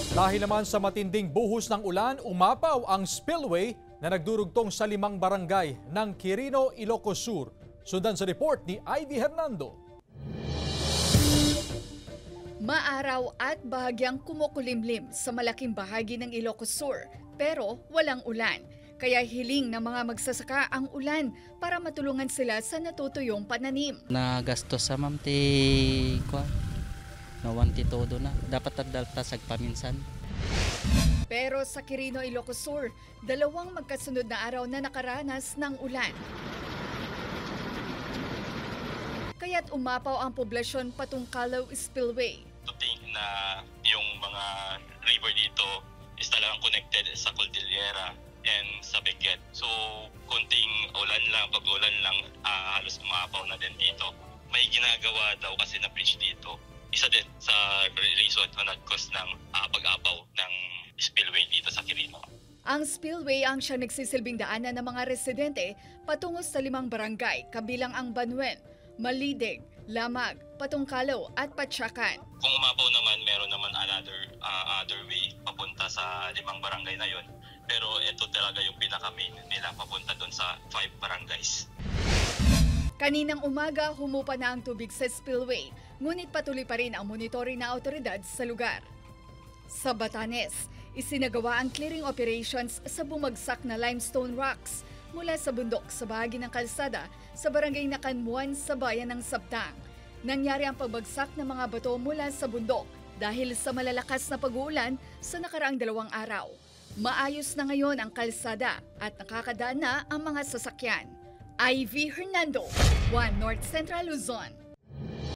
Dahil naman sa matinding buhos ng ulan, umapaw ang spillway na nagdurugtong sa 5 barangay ng Quirino, Ilocos Sur. Sundan sa report ni Ivy Hernando. Maaraw at bahagyang kumukulimlim sa malaking bahagi ng Ilocos Sur, pero walang ulan. Kaya hiling ng mga magsasaka ang ulan para matulungan sila sa natutuyong pananim. Nagastos sa mamti ko. Nawanti todo na. Dapat tagdaltasag paminsan. Pero sa Quirino, Ilocos Sur, 2 magkasunod na araw na nakaranas ng ulan. Kaya't umapaw ang poblasyon patungong Calao Spillway. To think na yung mga river dito is talagang connected sa Cordillera and sa Benguet. So, kunting ulan lang, pag-ulan lang, halos umapaw na din dito. May ginagawa daw kasi na bridge dito. Isa din sa reason na nag-cause ng pag-apaw ng spillway dito sa Quirino. Ang spillway ang siya nagsisilbing daanan ng mga residente patungo sa 5 barangay, kabilang ang Banuen, Malidig, Lamag, Patungkalaw at Patyakan. Kung umapaw naman, meron naman other way papunta sa 5 barangay na yon. Pero ito talaga yung pinaka-main nila papunta doon sa 5 barangays. Kaninang umaga, humupa na ang tubig sa spillway, ngunit patuloy pa rin ang monitoring na awtoridad sa lugar. Sa Batanes, isinagawa ang clearing operations sa bumagsak na limestone rocks mula sa bundok sa bahagi ng kalsada sa barangay Nakanmuan sa bayan ng Sabtang. Nangyari ang pagbagsak ng mga bato mula sa bundok dahil sa malalakas na pag-uulan sa nakaraang 2 araw. Maayos na ngayon ang kalsada at nakakadaan na ang mga sasakyan. Ivy Hernando, 1 North Central Luzon.